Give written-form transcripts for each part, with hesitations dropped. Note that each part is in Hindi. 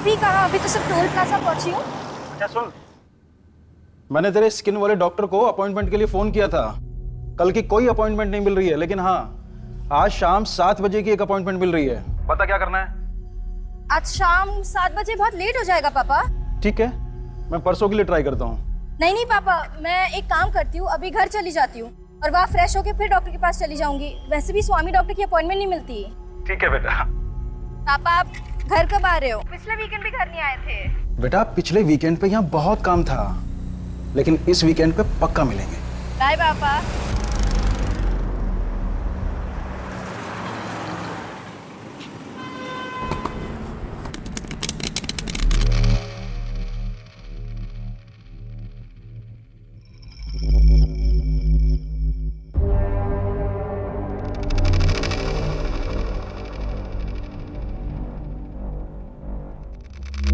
अभी कहाँ, अभी तो सिर्फ टोल प्लाजा पहुंची हूँ। अच्छा सुन, मैंने तेरे स्किन वाले डॉक्टर को अपॉइंटमेंट के लिए फोन किया था। कल की कोई अपॉइंटमेंट नहीं मिल रही है, लेकिन हाँ, आज शाम 7 बजे की एक अपॉइंटमेंट मिल रही है। बता क्या करना है? आज शाम 7 बजे बहुत लेट हो जाएगा पापा। ठीक है, मैं परसों के लिए ट्राई करता हूँ। नहीं नहीं पापा, मैं एक काम करती हूँ, अभी घर चली जाती हूँ और वहाँ फ्रेश होके फिर डॉक्टर के पास चली जाऊंगी। वैसे भी स्वामी डॉक्टर की अपॉइंटमेंट नहीं मिलती। ठीक है बेटा। पापा आप घर कब आ रहे हो? पिछले वीकेंड भी घर नहीं आए थे। बेटा पिछले वीकेंड पे यहाँ बहुत काम था, लेकिन इस वीकेंड पे पक्का मिलेंगे। बाय पापा।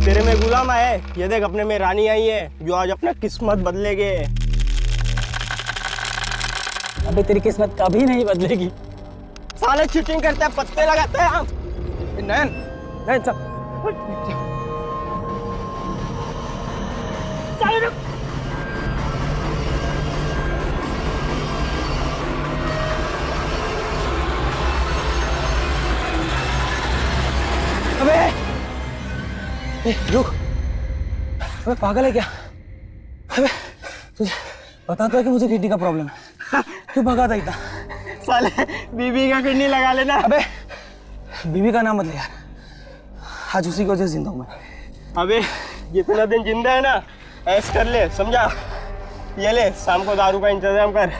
तेरे में गुलाम है, ये देख अपने में रानी आई है जो आज अपना किस्मत बदलेगे। अबे तेरी किस्मत कभी नहीं बदलेगी। साले चीटिंग करते हैं, पत्ते लगाते हैं हम। नयन, नयन चल। अबे रुक, अबे पागल है क्या? अबे तुझे पता तो है कि मुझे किडनी का प्रॉब्लम है, क्यों भगा था इतना? साले बीबी का किडनी लगा लेना। अबे बीवी का नाम मत ले यार, आज उसी की वजह से जिंदा हूं मैं। अबे जितना दिन जिंदा है ना, ऐश कर ले, समझा? ये ले, शाम को दारू का इंतजाम कर।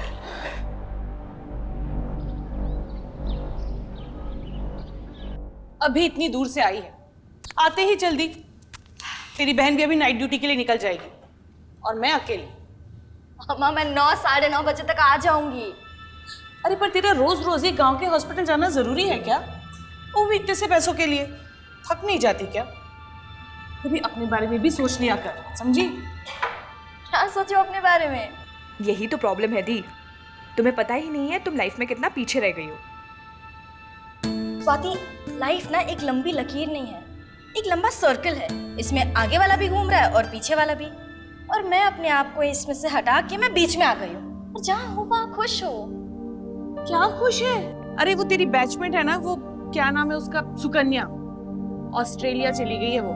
अभी इतनी दूर से आई है, आते ही जल्दी। तेरी बहन भी अभी नाइट ड्यूटी के लिए निकल जाएगी और मैं अकेली। अम्मा मैं 9 साढ़े 9 बजे तक आ जाऊंगी। अरे पर तेरा रोज रोज ये गांव के हॉस्पिटल जाना जरूरी है क्या? वो भी इतने से पैसों के लिए थक नहीं जाती क्या? कभी अपने बारे में भी सोच लिया कर, समझी? क्या सोचो अपने बारे में? यही तो प्रॉब्लम है दी, तुम्हें पता ही नहीं है तुम लाइफ में कितना पीछे रह गई हो। स्वाति, लाइफ ना एक लंबी लकीर नहीं है, एक लंबा सर्कल है। इसमें आगे वाला भी घूम रहा है और पीछे वाला भी, और मैं अपने आप को इसमें से हटा के मैं बीच में आ गई हूँ। और जहाँ हो वहाँ खुश हो। क्या खुश है? अरे वो तेरी बैचमेट है ना, वो क्या नाम है उसका, सुकन्या, ऑस्ट्रेलिया चली गई है। वो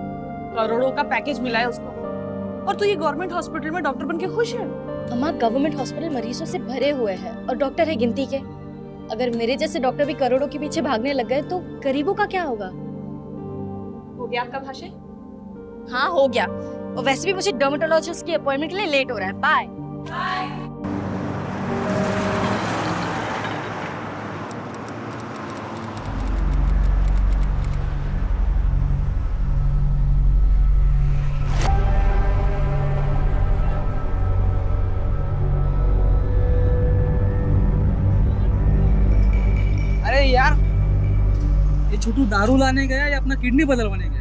करोड़ों का पैकेज मिला है उसको, और तू ये गवर्नमेंट हॉस्पिटल में डॉक्टर बन के खुश है? अम्मा गवर्नमेंट हॉस्पिटल मरीजों से भरे हुए हैं और डॉक्टर है गिनती के। अगर मेरे जैसे डॉक्टर भी करोड़ों के पीछे भागने लग गए तो गरीबों का क्या होगा? हो गया आपका भाषण? हाँ हो गया, और वैसे भी मुझे डर्मेटोलॉजिस्ट की अपॉइंटमेंट के लिए लेट हो रहा है। बाय। अरे यार, ये छोटू दारू लाने गया या अपना किडनी बदलवाने गया?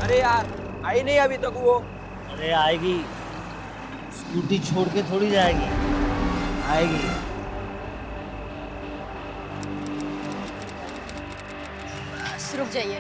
अरे यार, आई नहीं अभी तक वो। अरे आएगी, स्कूटी छोड़ के थोड़ी जाएगी, आएगी। रुक जाइए।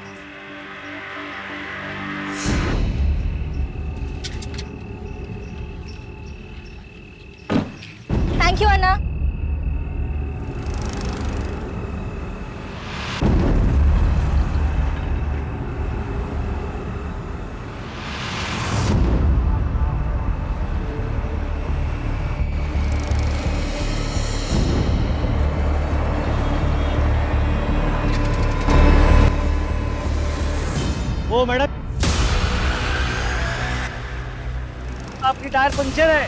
वो मैडम, आपकी टायर पंक्चर है।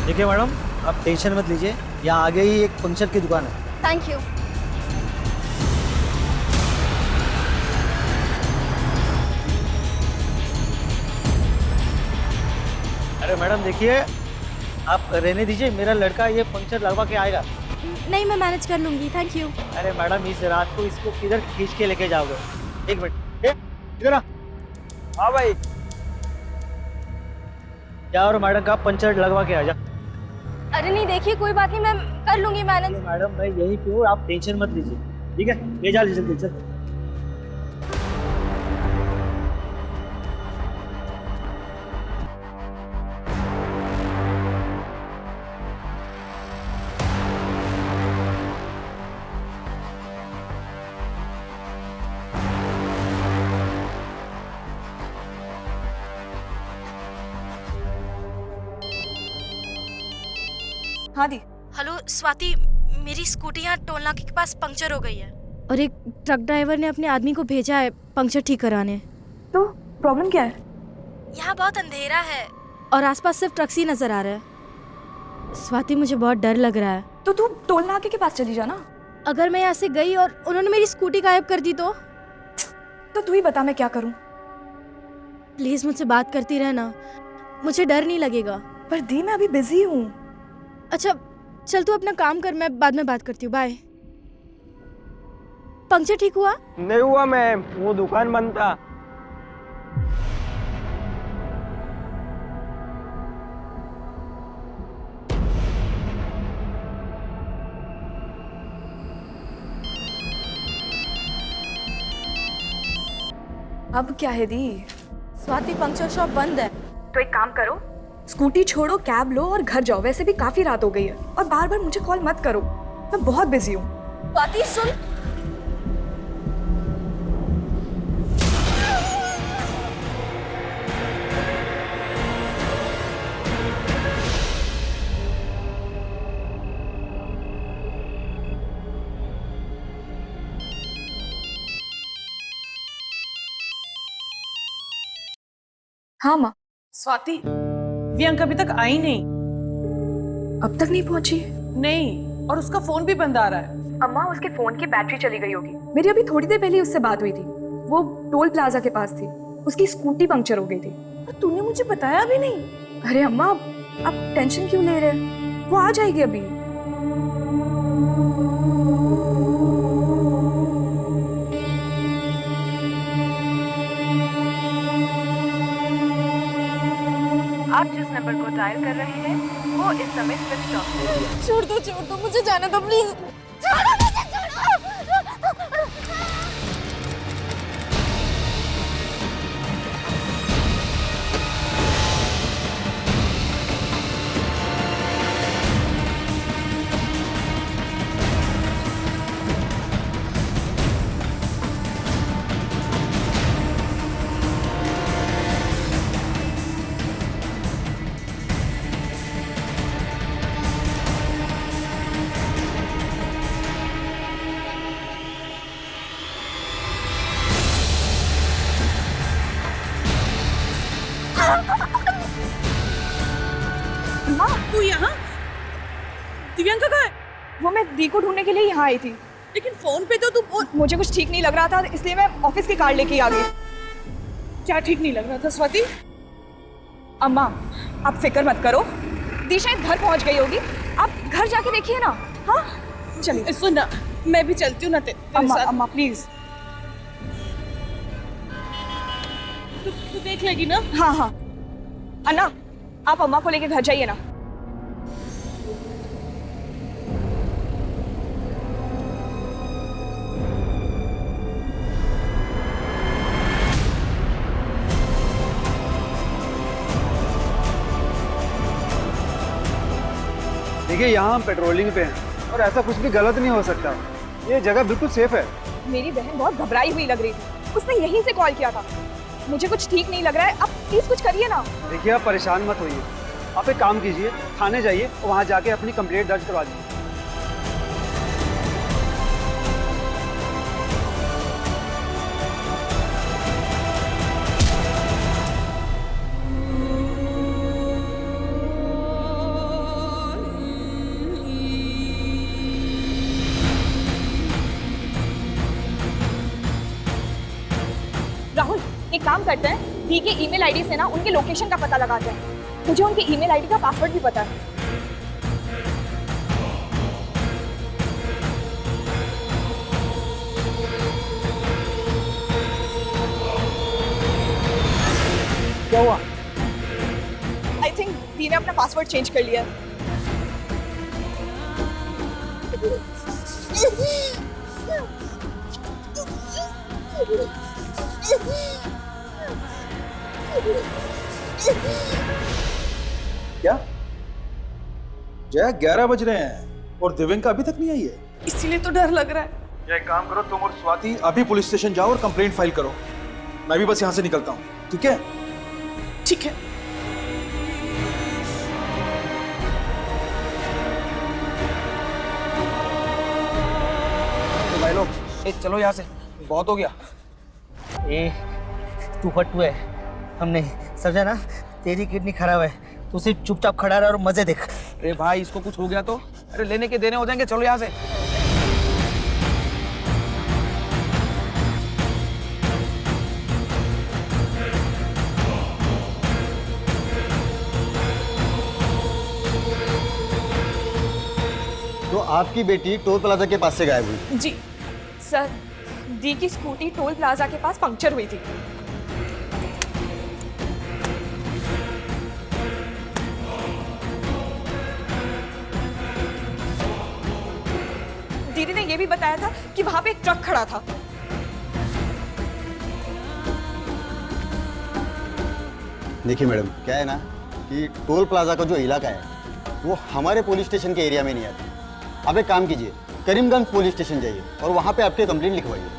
देखिए मैडम, आप टेंशन मत लीजिए, यहाँ आगे ही एक पंक्चर की दुकान है। Thank you. अरे मैडम देखिए, आप रहने दीजिए, मेरा लड़का ये पंक्चर लगवा के आएगा। नहीं, मैं मैनेज कर लूंगी, थैंक यू। अरे मैडम, इस रात को इसको किधर खींच के लेके जाओगे? एक मिनट, इधर आ। हाँ भाई। जा और मैडम का पंचर लगवा के आ जा। अरे नहीं, देखिए कोई बात नहीं, मैं कर लूंगी मैनेज। मैडम मैं यहीं पे हूँ, आप टेंशन मत लीजिए, ठीक है? ले जा जल्दी जल्दी। हाँ दी। हेलो स्वाति, मेरी स्कूटी यहाँ टोल नाके के पास पंक्चर हो गई है और एक ट्रक ड्राइवर ने अपने आदमी को भेजा है पंक्चर ठीक कराने। तो प्रॉब्लम क्या है? यहाँ बहुत अंधेरा है और आसपास सिर्फ ट्रक्स ही नजर आ रहा है। स्वाति, मुझे बहुत डर लग रहा है। तो तू टोल नाके के पास चली जा ना। अगर मैं यहाँ से गई और उन्होंने मेरी स्कूटी गायब कर दी तो तू ही बता मैं क्या करूँ। प्लीज मुझसे बात करती रहना, मुझे डर नहीं लगेगा। पर दी मैं अभी बिजी हूँ। अच्छा चल, तू अपना काम कर, मैं बाद में बात करती हूँ, बाय। पंक्चर ठीक हुआ? नहीं हुआ मैम, वो दुकान बंद था। अब क्या है दी? स्वाति, पंक्चर शॉप बंद है। तो एक काम करो, स्कूटी छोड़ो, कैब लो और घर जाओ। वैसे भी काफी रात हो गई है और बार बार मुझे कॉल मत करो, मैं बहुत बिजी हूँ। स्वाति सुन, हाँ माँ। स्वाति, प्रियंका अभी तक आई नहीं। अब तक नहीं पहुंची? नहीं, और उसका फोन भी बंद आ रहा है। अम्मा, उसके फोन की बैटरी चली गई होगी। मेरी अभी थोड़ी देर पहले उससे बात हुई थी, वो टोल प्लाजा के पास थी, उसकी स्कूटी पंक्चर हो गई थी। और तूने मुझे बताया भी नहीं। अरे अम्मा, आप टेंशन क्यों ले रहे हैं? वो आ जाएगी अभी। आप जिस नंबर को डायल कर रहे हैं वो इस समय स्विच ऑफ है। छोड़ दो, मुझे जाने दो प्लीज। छोड़ो मुझे, छोड़ो। अम्मा, तू यहाँ? दिव्यांका कहाँ है? वो मैं दी को ढूंढने के लिए यहाँ आई थी, लेकिन फोन पे तो तू मुझे कुछ ठीक नहीं लग रहा था, इसलिए मैं ऑफिस की कार लेके आ गई। क्या ठीक नहीं लग रहा था स्वाति? अम्मा, आप फिक्र मत करो, दी शायद घर पहुंच गई होगी। आप घर जाके देखिए ना। हाँ चलिए। सुन ना, मैं भी चलती हूँ ना तेरे अम्मा, साथ। अम्मा प्लीज। तू देख लेगी ना? हाँ हाँ अन्ना, आप अम्मा को लेके घर जाइए ना। देखिए, यहाँ हम पेट्रोलिंग पे हैं और ऐसा कुछ भी गलत नहीं हो सकता। ये जगह बिल्कुल सेफ है। मेरी बहन बहुत घबराई हुई लग रही थी, उसने यहीं से कॉल किया था। मुझे कुछ ठीक नहीं लग रहा है, आप प्लीज कुछ करिए ना। देखिए आप परेशान मत होइए, आप एक काम कीजिए, थाने जाइए और वहाँ जाके अपनी कंप्लेंट दर्ज करवा दीजिए। राहुल, एक काम करते हैं, दी के ईमेल आईडी से ना उनके लोकेशन का पता लगाते हैं। मुझे उनके ईमेल आईडी का पासवर्ड भी पता है। क्या हुआ? आई थिंक दी ने अपना पासवर्ड चेंज कर लिया है। क्या जया 11 बज रहे हैं और दिव्यंका अभी तक नहीं आई है? इसीलिए तो डर लग रहा है। या एक काम करो, तुम और स्वाति अभी पुलिस स्टेशन जाओ और कंप्लेंट फाइल करो। मैं भी बस यहाँ से निकलता हूँ, ठीक है? ठीक है। तो भाई लोग, चलो यहाँ से, बहुत हो गया। ए तू फट्टू है, हम नहीं समझा ना, तेरी किडनी खराब है, तू सिर्फ चुपचाप खड़ा रह और मजे देख। अरे भाई इसको कुछ हो गया तो, अरे लेने के देने हो जाएंगे, चलो यहाँ से। तो आपकी बेटी टोल प्लाजा के पास से गायब हुई? जी सर, दी की स्कूटी टोल प्लाजा के पास पंक्चर हुई थी। दीदी ने यह भी बताया था कि वहां पे एक ट्रक खड़ा था। देखिए मैडम, क्या है ना कि टोल प्लाजा का जो इलाका है वो हमारे पुलिस स्टेशन के एरिया में नहीं आता। आप एक काम कीजिए, करीमगंज पुलिस स्टेशन जाइए और वहाँ पे आपकी कंप्लेंट लिखवाइए।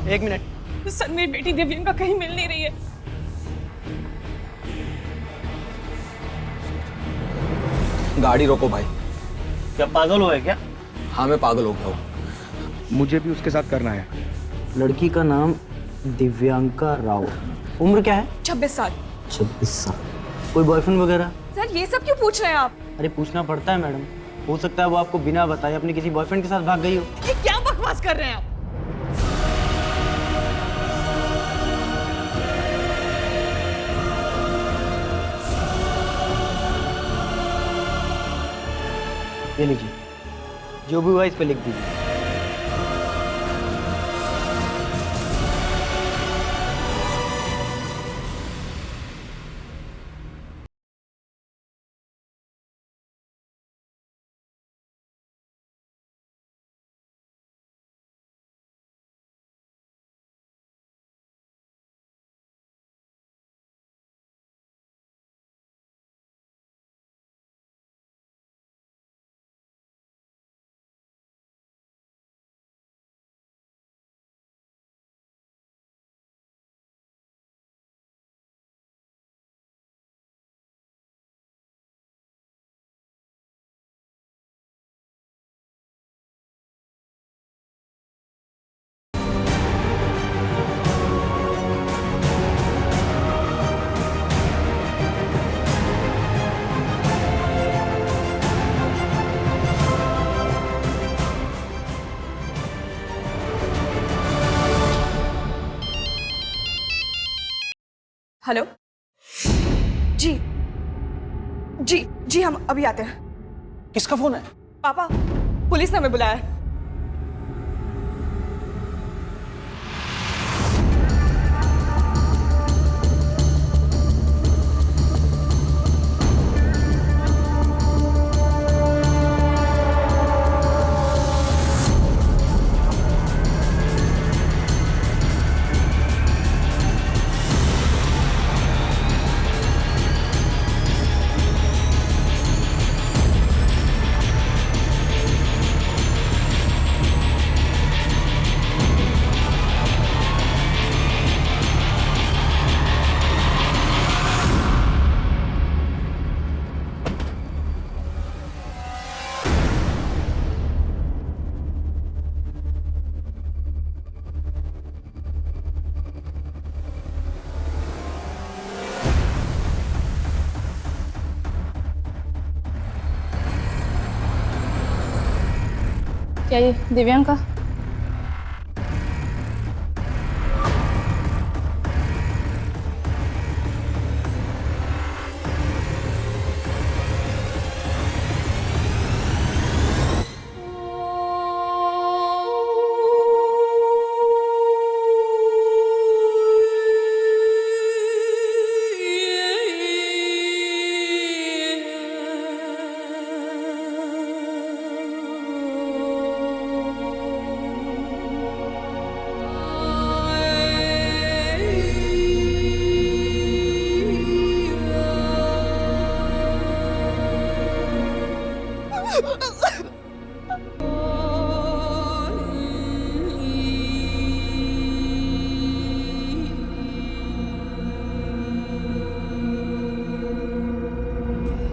एक मिनट। सर, मेरी बेटी दिव्यंका कहीं मिल नहीं रही है। गाड़ी रोको भाई। क्या पागल हो है क्या? हाँ मैं पागल हो गया हूँ। मुझे भी उसके साथ करना है। लड़की का नाम दिव्यांका राव, उम्र क्या है? 26 साल। 26 साल। कोई बॉयफ्रेंड वगैरह? सर, ये सब क्यों पूछ रहे हैं आप? अरे पूछना पड़ता है मैडम, हो सकता है वो आपको बिना बताए अपने किसी बॉयफ्रेंड के साथ भाग गई हो। ये क्या बकवास कर रहे हैं आप? ये लीजिए, जो भी हुआ इस पे लिख दीजिए। हेलो जी जी जी, हम अभी आते हैं। किसका फोन है? पापा, पुलिस ने हमें बुलाया है। क्या ये दिव्यांका?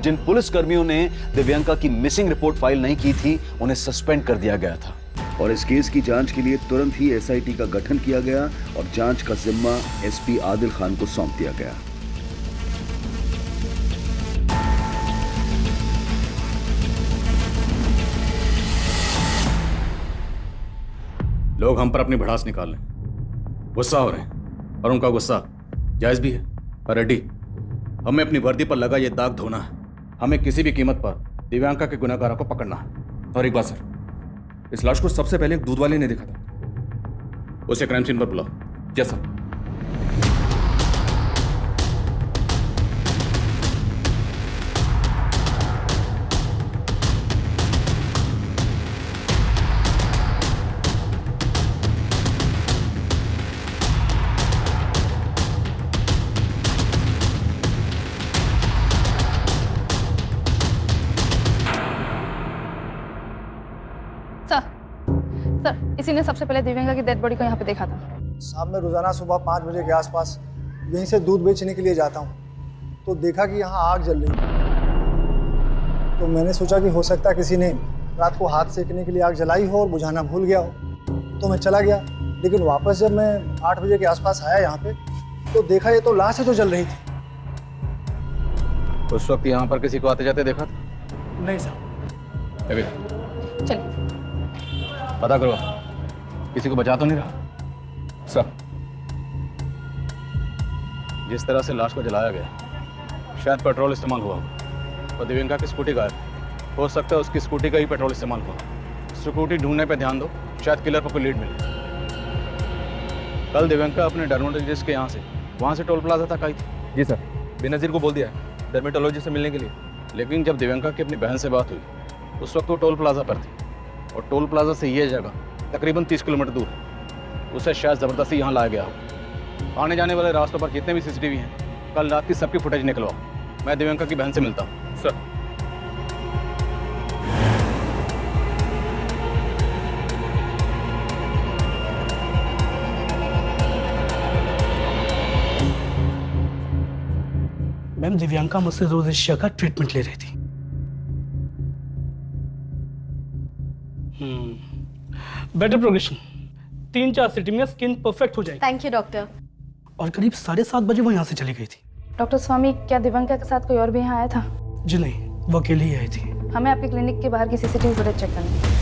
जिन पुलिस कर्मियों ने दिव्यांका की मिसिंग रिपोर्ट फाइल नहीं की थी, उन्हें सस्पेंड कर दिया गया था और इस केस की जांच के लिए तुरंत ही एसआईटी का गठन किया गया और जांच का जिम्मा एसपी आदिल खान को सौंप दिया गया। लोग हम पर अपनी भड़ास निकाल लें, गुस्सा हो रहे हैं और उनका गुस्सा जायज भी है। पर रेड्डी, हमें अपनी वर्दी पर लगा ये दाग धोना है। हमें किसी भी कीमत पर दिव्यांका के गुनहगारों को पकड़ना है। और एक बात सर, इस लाश को सबसे पहले एक दूध वाले ने देखा था। उसे क्राइम सीन पर बुलाओ। Yes sir. सर, इसी ने सबसे पहले दिव्यांका की डेड बॉडी को यहाँ पे देखा था। साहब, मैं रोजाना सुबह 5 बजे के आसपास यहीं से दूध बेचने के लिए जाता हूँ, तो देखा कि यहाँ आग जल रही थी। तो मैंने सोचा कि हो सकता है किसी ने रात को हाथ सेकने के लिए आग जलाई हो और बुझाना भूल गया हो, तो मैं चला गया। लेकिन वापस जब मैं 8 बजे के आसपास आया यहाँ पे, तो देखा ये तो लाश है जो जल रही थी। उस वक्त यहाँ पर किसी को आते जाते देखा था? नहीं साहब। चलिए पता करो, किसी को बचा तो नहीं रहा? सर, जिस तरह से लाश को जलाया गया, शायद पेट्रोल इस्तेमाल हुआ हो और दिव्यांका की स्कूटी गायब। हो सकता है उसकी स्कूटी का ही पेट्रोल इस्तेमाल हुआ। स्कूटी ढूंढने पे ध्यान दो, शायद किलर पर कोई लीड मिले। कल दिव्यांका अपने डर्मेटोलॉजिस्ट के यहाँ से वहाँ से टोल प्लाजा तक आई थी। जी सर, बेनज़ीर को बोल दिया है डर्मेटोलॉजिस्ट से मिलने के लिए। लेकिन जब दिव्यांका की अपनी बहन से बात हुई, उस वक्त वो टोल प्लाजा पर थी और टोल प्लाजा से ये जगह तकरीबन 30 किलोमीटर दूर है। उसे शायद ज़बरदस्ती यहाँ लाया गया हो। आने जाने वाले रास्तों पर जितने भी सीसीटीवी हैं, कल रात की सबकी फुटेज निकलवाओ। मैं दिव्यांका की बहन से मिलता हूँ। सर। मैम, दिव्यांका मुझसे रोज़ेशिया का ट्रीटमेंट ले रही थी। बेटर प्रोग्रेशन, 3-4 सिटी में स्किन परफेक्ट हो जाएगी। Thank you doctor. और करीब 7:30 बजे वो यहाँ से चली गई थी। डॉक्टर स्वामी, क्या दिव्यांका के साथ कोई और भी यहाँ आया था? जी नहीं, वो अकेली ही आई थी। हमें आपके क्लिनिक के बाहर की सीसीटीवी फुटेज चेक करनी है।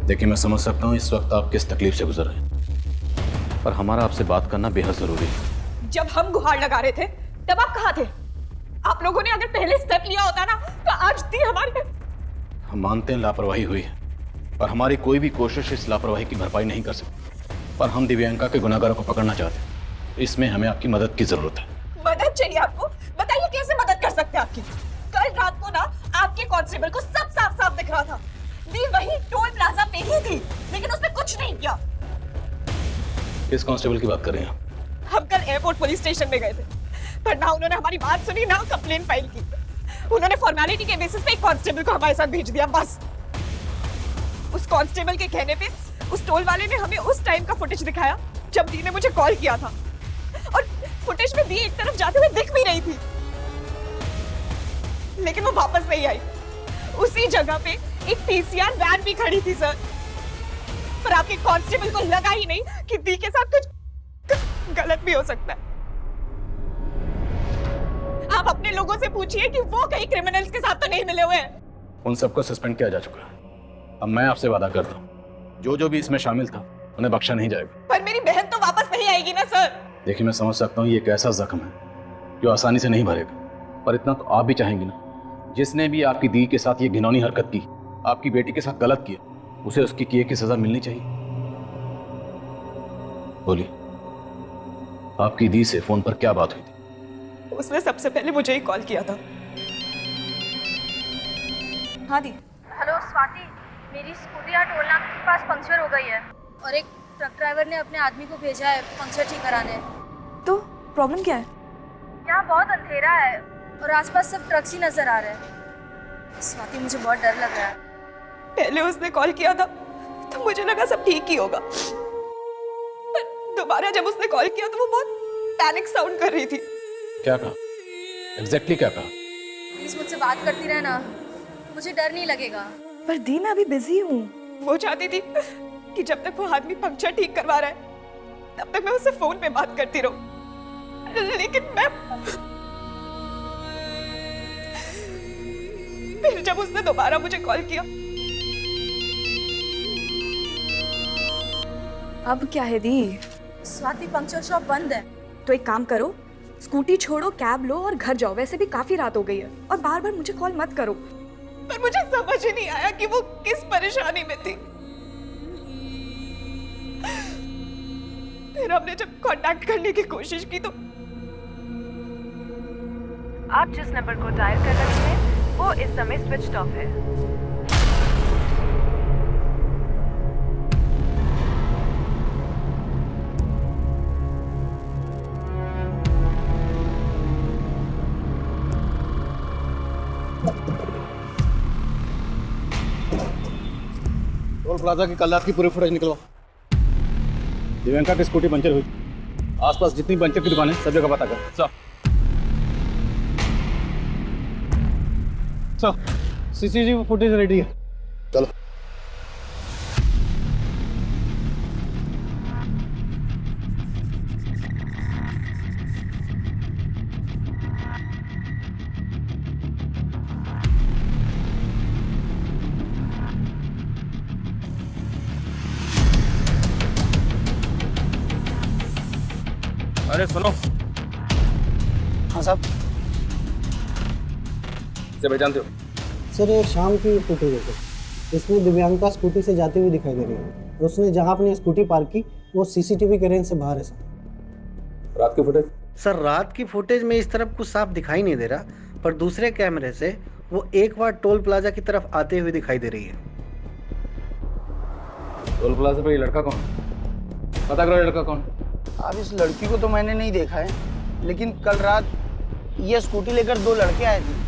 देखिए, मैं समझ सकता हूँ इस वक्त आप किस तकलीफ से गुजर रहे हैं, पर हमारा आपसे बात करना बेहद जरूरी है। जब हम गुहार लगा रहे थे तब आप कहाँ थे? आप लोगों ने अगर पहले स्टेप लिया होता ना, तो आज थी हमारी। हम मानते हैं लापरवाही हुई है, पर हमारी कोई भी कोशिश इस लापरवाही की भरपाई नहीं कर सकती। पर हम दिव्यांका के गुनहगारों को पकड़ना चाहते हैं। इसमें हमें आपकी मदद की जरूरत है। मदद चाहिए आपको? बताइए कैसे मदद कर सकते हैं आपकी? कल रात को ना आपके कांस्टेबल को सब साफ साफ दिख रहा था। दी वही टोल प्लाजा पे ही थी, लेकिन उसने कुछ नहीं किया। किस कांस्टेबल की बात कर रहे हैं? हम कल एयरपोर्ट पुलिस स्टेशन में गए थे, पर ना उन्होंने हमारी बात सुनी, ना कंप्लेन फाइल की। उन्होंने फॉर्मेलिटी के बेसिस पे एक कांस्टेबल को हमारे साथ भेज दिया, बस। उस कांस्टेबल के कहने पे उस टोल वाले ने हमें उस टाइम का फुटेज दिखाया जब दी ने मुझे कॉल किया था, और फुटेज में दी एक तरफ जाते हुए दिख भी रही थी, लेकिन वो वापस नहीं आई। उसी जगह पे एक पीसीआर वैन भी खड़ी थी सर, पर आपके कांस्टेबल को लगा ही नहीं कि दी के साथ कुछ गलत भी हो सकता है। आप अपने लोगों से पूछिए कि वो कहीं क्रिमिनल्स के साथ तो नहीं मिले हुए हैं। उन सबको सस्पेंड किया जा चुका है। अब मैं आपसे वादा करता हूँ, जो भी इसमें शामिल था उन्हें बख्शा नहीं जाएगा। पर मेरी बहन तो वापस नहीं आएगी ना सर। देखिए, मैं समझ सकता हूँ ये एक ऐसा जख्म है जो आसानी से नहीं भरेगा, पर इतना तो आप भी चाहेंगे ना, जिसने भी आपकी दी के साथ ये घिनौनी हरकत की, आपकी बेटी के साथ गलत किया, उसे उसकी किए की सजा मिलनी चाहिए। बोलिए, आपकी दी से फोन पर क्या बात हुई थी? उसने सबसे पहले मुझे ही कॉल किया था। हाँ दी। हेलो स्वाति, मेरी स्कूटी यहाँ टोल नाके के पास पंक्चर हो गई है और एक ट्रक ड्राइवर ने अपने आदमी को भेजा है पंक्चर ठीक कराने। तो प्रॉब्लम क्या है? यहाँ बहुत अंधेरा है और आसपास सब ट्रक्स ही नजर आ रहे हैं। स्वाति, मुझे बहुत डर लग रहा है। पहले उसने कॉल किया था तो मुझे लगा सब ठीक ही होगा, पर दोबारा जब उसने कॉल किया तो वो बहुत पैनिक साउंड कर रही थी। क्या कहा? एग्जैक्टली क्या कहा? प्लीज मुझसे बात करती रहना, मुझे डर नहीं लगेगा। पर दी, मैं अभी बिजी हूँ। वो चाहती थी कि जब तक वो आदमी पंक्चर ठीक करवा रहा है तब तक मैं उससे फोन पे बात करती रहूं, लेकिन मैं फिर जब उसने दोबारा मुझे कॉल किया। अब क्या है दी? स्वाति, पंक्चर शॉप बंद है। तो एक काम करो, स्कूटी छोड़ो, कैब लो और घर जाओ। वैसे भी काफी रात हो गई है और बार बार मुझे कॉल मत करो। पर मुझे समझ ही नहीं आया कि वो किस परेशानी में थी। फिर हमने जब कांटेक्ट करने की कोशिश की तो आप जिस नंबर को डायल कर रहे हैं वो इस समय स्विच्ड ऑफ है। टोल प्लाजा की कल रात की पूरी फुटेज निकलवा। दिव्यांका की स्कूटी पंचर हुई, आसपास जितनी पंचर की दुकान है सब जगह पता कर। सीसीटीवी फुटेज रेडी है, चलो। अरे सुनो। हाँ साहब। से पहचानते हो? सर ये शाम की फुटेज है, इसमें दिव्यांका स्कूटी से जाते हुए दिखाई दे रही है और उसने जहाँ अपनी स्कूटी पार्क की वो सीसीटीवी के रेंज से बाहर है सर। रात की फुटेज? सर रात की फुटेज में इस तरफ कुछ साफ दिखाई नहीं दे रहा, पर दूसरे कैमरे से वो एक बार टोल प्लाजा की तरफ आते हुए दिखाई दे रही है। टोल प्लाजा पे ये लड़का कौन? पता करो लड़का कौन? अब इस लड़की को तो मैंने नहीं देखा है, लेकिन कल रात ये स्कूटी लेकर दो लड़के आए थे।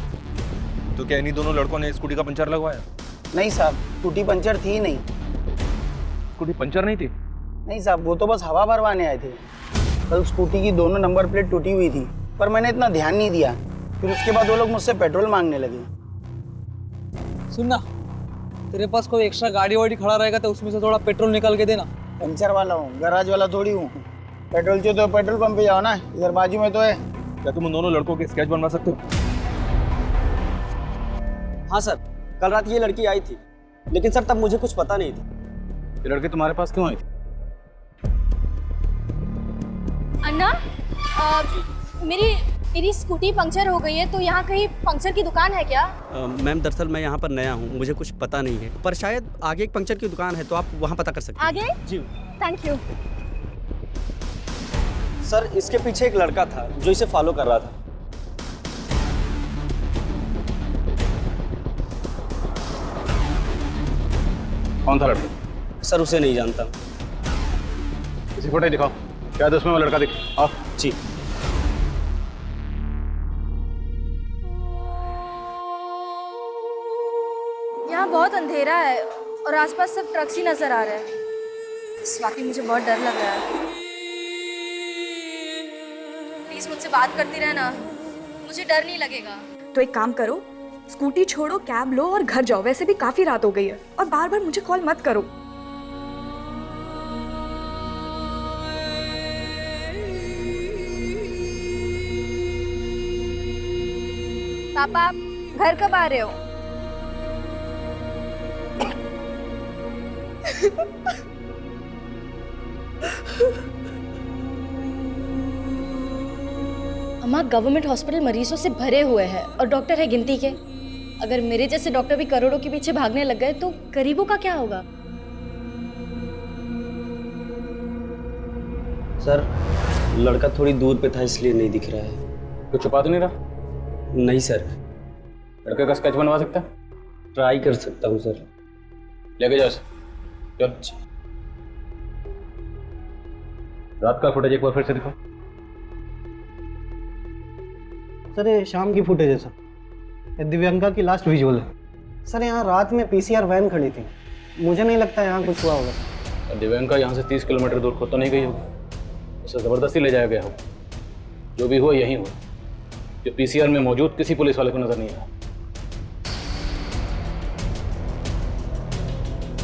तो क्या इन्हीं दोनों लड़कों ने स्कूटी का पंचर लगवाया? नहीं साहब, स्कूटी पंचर थी नहीं। स्कूटी पंचर नहीं थी? नहीं साहब, वो तो बस हवा भरवाने आए थे। कल स्कूटी की दोनों नंबर प्लेट टूटी हुई थी, पर मैंने इतना ध्यान नहीं दिया। फिर उसके बाद वो लोग मुझसे पेट्रोल मांगने लगे। सुनना, तेरे पास कोई एक्स्ट्रा गाड़ी वाड़ी खड़ा रहेगा तो उसमें से थोड़ा पेट्रोल निकाल के देना। पंचर वाला हूँ, गैराज वाला थोड़ी हूँ। पेट्रोल चाहिए तो पेट्रोल पंप पे जाओ ना, इधर बाजू में तो है। क्या तुम उन दोनों लड़कों के स्केच बनवा सकते हो? हाँ सर, कल रात ये लड़की आई थी, लेकिन सर तब मुझे कुछ पता नहीं था। ये लड़की तुम्हारे पास क्यों आई थी? अन्ना, मेरी स्कूटी पंक्चर हो गई है, तो यहाँ कहीं पंक्चर की दुकान है क्या? मैम दरअसल मैं यहाँ पर नया हूँ, मुझे कुछ पता नहीं है, पर शायद आगे एक पंक्चर की दुकान है, तो आप वहाँ पता कर सकते हैं। आगे? जी थैंक यू। सर, इसके पीछे एक लड़का था जो इसे फॉलो कर रहा था। कौन था लड़का? सर उसे नहीं जानता। किसी फोटो दिखाओ, शायद उसमें वो लड़का दिखे। आओ। जी। यहाँ बहुत अंधेरा है और आसपास सब ट्रक्स ही नजर आ रहे हैं। स्वाति, मुझे बहुत डर लग रहा है। प्लीज मुझसे बात करती रहना, मुझे डर नहीं लगेगा। तो एक काम करो, स्कूटी छोड़ो, कैब लो और घर जाओ। वैसे भी काफी रात हो गई है और बार बार मुझे कॉल मत करो। पापा आप घर कब आ रहे हो? अम्मा, गवर्नमेंट हॉस्पिटल मरीजों से भरे हुए हैं और डॉक्टर है गिनती के। अगर मेरे जैसे डॉक्टर भी करोड़ों के पीछे भागने लग गए तो गरीबों का क्या होगा? सर लड़का थोड़ी दूर पे था इसलिए नहीं दिख रहा है। तो छुपा तो नहीं रहा? नहीं सर। लड़के का स्केच बनवा सकता है? ट्राई कर सकता हूँ सर। लेके जाओ चल। रात का फुटेज एक बार फिर से दिखाओ। सर ये शाम की फुटेज है सर, ये दिव्यांका की लास्ट विजुअल है। सर यहाँ रात में पीसीआर वैन खड़ी थी, मुझे नहीं लगता यहाँ कुछ हुआ होगा। दिव्यांका यहाँ से 30 किलोमीटर दूर खुद तो नहीं गई होगी, उसे ज़बरदस्ती ले जाया गया होगा। जो भी हुआ यही हुआ, जो पीसीआर में मौजूद किसी पुलिस वाले को नजर नहीं आया।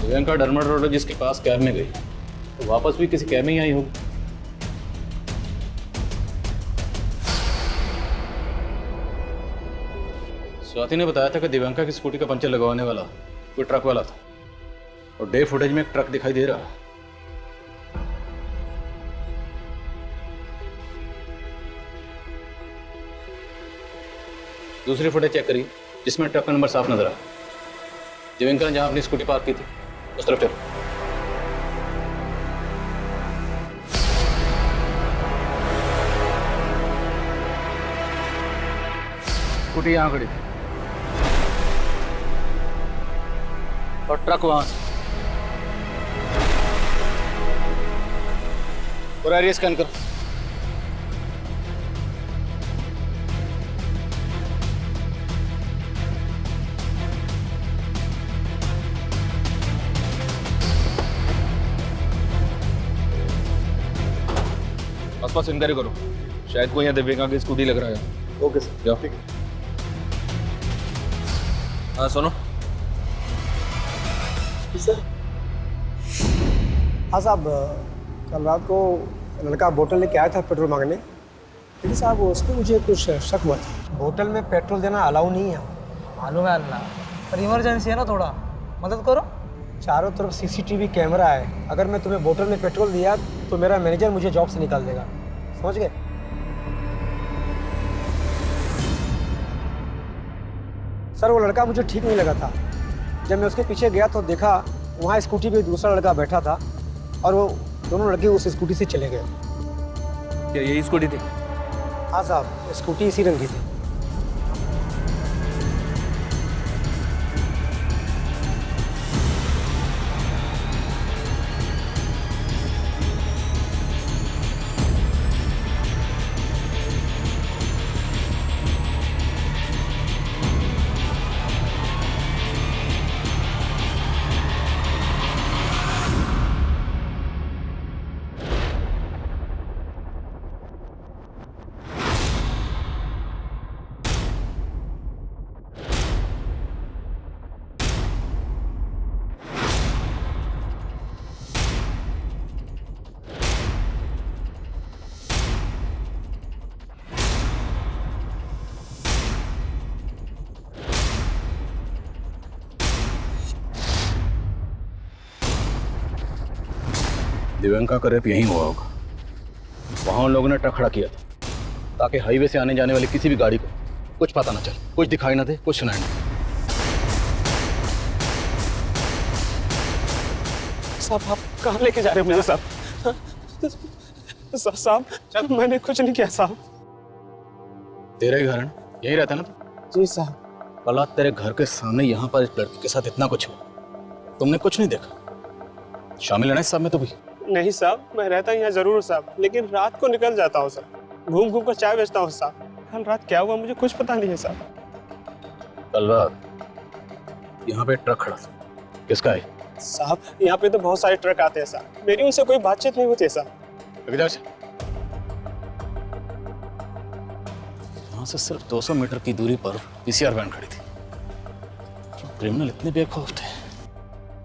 दिव्यांका डर्मेटोलॉजिस्ट के पास कैब में गई तो वापस भी किसी कैब में ही आई होगी। स्वाति ने बताया था कि दिव्यांका की स्कूटी का पंचर लगवाने वाला कोई ट्रक वाला था और डे फुटेज में एक ट्रक दिखाई दे रहा है। दूसरी फुटेज चेक करिए जिसमें ट्रक का नंबर साफ नजर आया। दिव्यांका ने जहां अपनी स्कूटी पार्क की थी उस तरफ चलो। स्कूटी यहां खड़ी थी और ट्रक वहां से। पूरा एरिया स्कैन करो। आसपास इंक्वायरी करो, शायद कोई यहाँ दिव्यांका की स्कूटी लग रहा है। Okay sir. जाओ। हाँ सुनो। सर हाँ साहब, कल रात को लड़का बोतल लेके आया था पेट्रोल मांगने, लेकिन साहब उस पर मुझे कुछ शक हुआ था। बोतल में पेट्रोल देना अलाउ नहीं है। मालूम है अल्लाह, पर इमरजेंसी है ना, थोड़ा मदद करो। चारों तरफ सीसीटीवी कैमरा है, अगर मैं तुम्हें बोतल में पेट्रोल दिया तो मेरा मैनेजर मुझे जॉब से निकाल देगा, समझ गए? सर वो लड़का मुझे ठीक नहीं लगा था। जब मैं उसके पीछे गया तो देखा वहाँ स्कूटी पे दूसरा लड़का बैठा था और वो दोनों लड़के उस स्कूटी से चले गए। क्या यही स्कूटी थी? हाँ साहब, स्कूटी इसी रंग की थी। दिव्यांका का रेप यहीं हुआ होगा। वहां उन लोगों ने ट्रक खड़ा किया था ताकि हाईवे से आने जाने वाली किसी भी गाड़ी को कुछ पता ना चले, कुछ दिखाई ना दे, कुछ सुनाई ना दे। साहब आप कहाँ लेके जा रहे हो मुझे साहब? साहब मैंने कुछ नहीं किया साहब। तेरा ही घर है ना? यहीं रहता है ना? जी साहब। कल रात तेरे घर के सामने यहाँ पर इस लड़के के साथ इतना कुछ हुआ, तुमने कुछ नहीं देखा? शामिल है ना इस सब में? तो भी नहीं साहब, मैं रहता यहाँ जरूर हूँ साहब, लेकिन रात को निकल जाता हूँ साहब, घूम घूम कर चाय बेचता हूँ साहब। कल रात क्या हुआ मुझे कुछ पता नहीं है साहब। कल रात यहाँ पे ट्रक खड़ा था, किसका है? साहब यहाँ पे तो बहुत सारे ट्रक आते हैं साहब, मेरी उनसे कोई बातचीत नहीं होती है साहब। यहाँ से सिर्फ 200 मीटर की दूरी पर पीसीआर वैन खड़ी थी। क्रिमिनल इतने बेखौफ थे।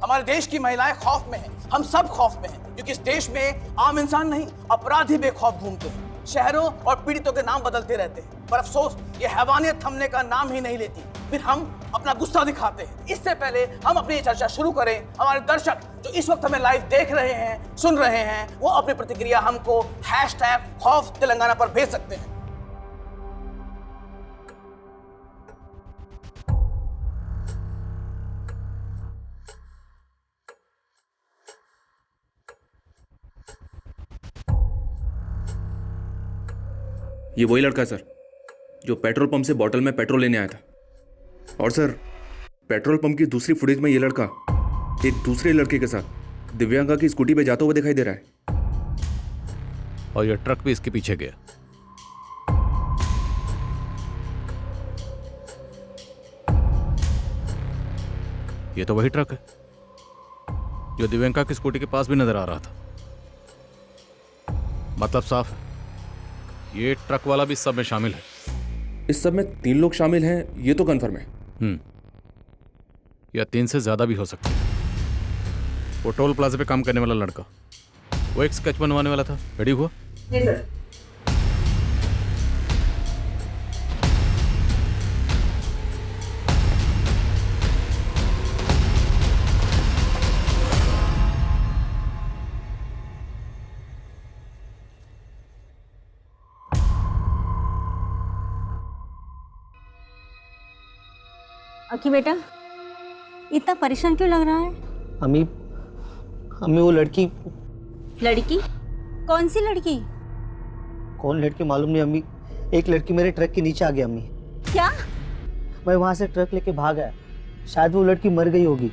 हमारे देश की महिलाएं खौफ में हैं, हम सब खौफ में हैं, क्योंकि इस देश में आम इंसान नहीं, अपराधी बेखौफ घूमते हैं, शहरों और पीड़ितों के नाम बदलते रहते हैं। पर अफसोस ये हैवानियत थमने का नाम ही नहीं लेती। फिर हम अपना गुस्सा दिखाते हैं। इससे पहले हम अपनी चर्चा शुरू करें, हमारे दर्शक जो इस वक्त हमें लाइव देख रहे हैं, सुन रहे हैं, वो अपनी प्रतिक्रिया हमको #खौफ तेलंगाना पर भेज सकते हैं। ये वही लड़का है सर जो पेट्रोल पंप से बॉटल में पेट्रोल लेने आया था। और सर पेट्रोल पंप की दूसरी फुटेज में ये लड़का एक दूसरे लड़के के साथ दिव्यांका की स्कूटी पे जाता हुआ दिखाई दे रहा है। और ये ट्रक भी इसके पीछे गया। ये तो वही ट्रक है जो दिव्यांका की स्कूटी के पास भी नजर आ रहा था। मतलब साफ है ये ट्रक वाला भी इस सब में शामिल है। इस सब में 3 लोग शामिल हैं ये तो कंफर्म है। या 3 से ज्यादा भी हो सकते हैं। वो टोल प्लाजा पे काम करने वाला लड़का, वो एक स्केच बनवाने वाला था। रेडी हुआ? जी सर। अकी बेटा इतना परेशान क्यों लग रहा है? अम्मी वो लड़की कौन सी लड़की? कौन लड़की मालूम नहीं अम्मी। एक लड़की मेरे ट्रक के नीचे आ गई अम्मी। क्या? मैं वहां से ट्रक लेके भाग आया। शायद वो लड़की मर गई होगी।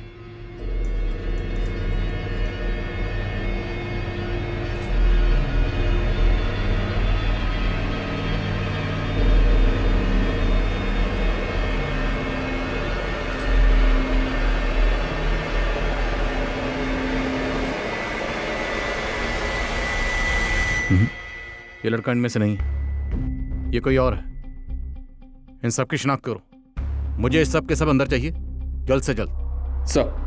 ये लड़का इनमें से नहीं, ये कोई और है। इन सब की शिनाख्त करो। मुझे इस सब के सब अंदर चाहिए, जल्द से जल्द। सर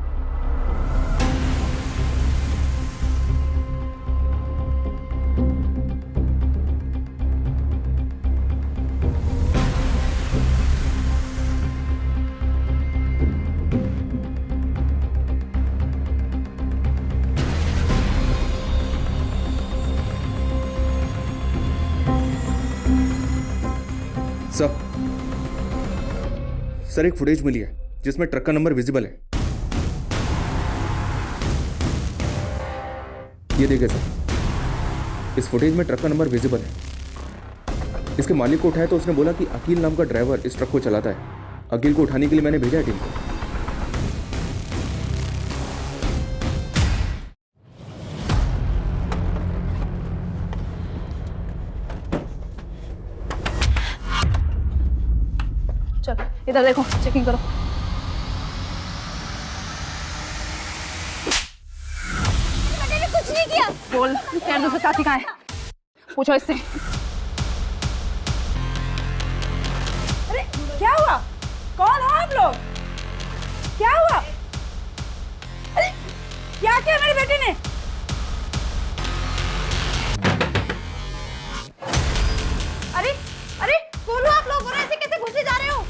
सर एक फुटेज मिली है जिसमें ट्रक का नंबर विजिबल है। ये देखिए सर, इस फुटेज में ट्रक का नंबर विजिबल है। इसके मालिक को उठाया तो उसने बोला कि अकील नाम का ड्राइवर इस ट्रक को चलाता है। अकील को उठाने के लिए मैंने भेजा है टीम को। चल इधर देखो, चेकिंग करो। मैंने कुछ नहीं किया। बोल तेरे दूसरे साथी कहाँ है? पूछो इससे। अरे क्या हुआ? कौन हो आप लोग? क्या हुआ? अरे क्या किया मेरी बेटी ने? अरे अरे बोलो आप लोग, ऐसे कैसे घुसे जा रहे हो?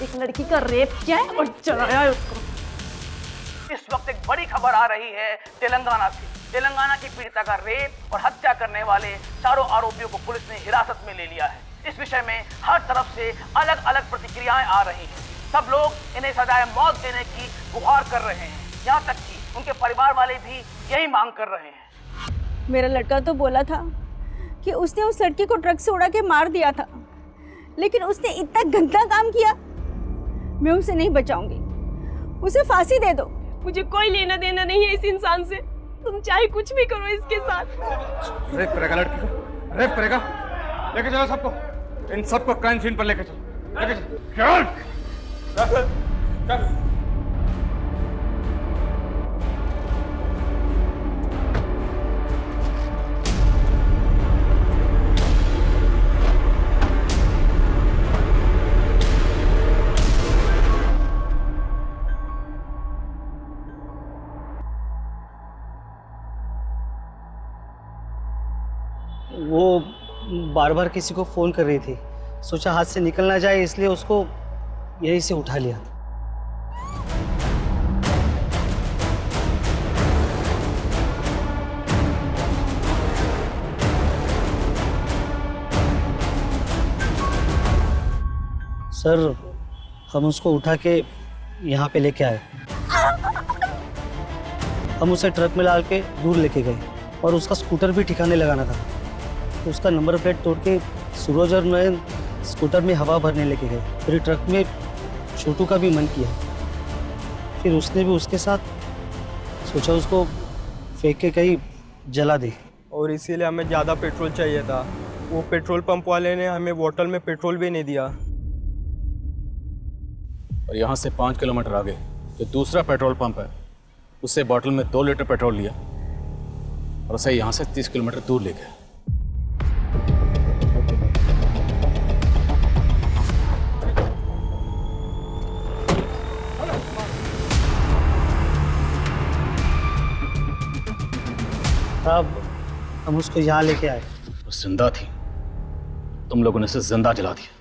एक लड़की का रेप किया है और जलाया है उसको। इस वक्त एक बड़ी खबर आ रही है तेलंगाना से। तेलंगाना की पीड़िता का रेप और हत्या करने वाले चारों आरोपियों को पुलिस ने हिरासत में ले लिया है। इस विषय में हर तरफ से अलग अलग प्रतिक्रियाएं आ रही हैं। सब लोग इन्हें सजाए मौत देने की गुहार कर रहे हैं। यहाँ तक कि उनके परिवार वाले भी यही मांग कर रहे हैं। मेरा लड़का तो बोला था कि उसने उस लड़की को ट्रक से उड़ा के मार दिया था, लेकिन उसने इतना गंदा काम किया। मैं उसे नहीं बचाऊंगी, उसे फांसी दे दो। मुझे कोई लेना देना नहीं है इस इंसान से। तुम चाहे कुछ भी करो इसके साथ। रेप करेगा लड़की को, रेप करेगा। लेके चलो सबको, इन सबको क्राइम सीन पर लेके चलो, लेके चलो। चल। बार बार किसी को फ़ोन कर रही थी, सोचा हाथ से निकल ना जाए इसलिए उसको यहीं से उठा लिया। सर हम उसको उठा के यहाँ पे लेके आए, हम उसे ट्रक में डाल के दूर लेके गए और उसका स्कूटर भी ठिकाने लगाना था। तो उसका नंबर प्लेट तोड़ के सूरज और मैं स्कूटर में हवा भरने लेके गए। फिर ट्रक में छोटू का भी मन किया, फिर उसने भी उसके साथ सोचा उसको फेंक के कहीं जला दे। और इसीलिए हमें ज़्यादा पेट्रोल चाहिए था। वो पेट्रोल पंप वाले ने हमें बोतल में पेट्रोल भी नहीं दिया। और यहाँ से 5 किलोमीटर आगे जो दूसरा पेट्रोल पंप है, उससे बॉटल में 2 लीटर पेट्रोल लिया और उसे यहाँ से 30 किलोमीटर दूर ले गया। अब हम उसको यहाँ लेके आए। वो जिंदा थी, तुम लोगों ने उसे जिंदा जला दिया।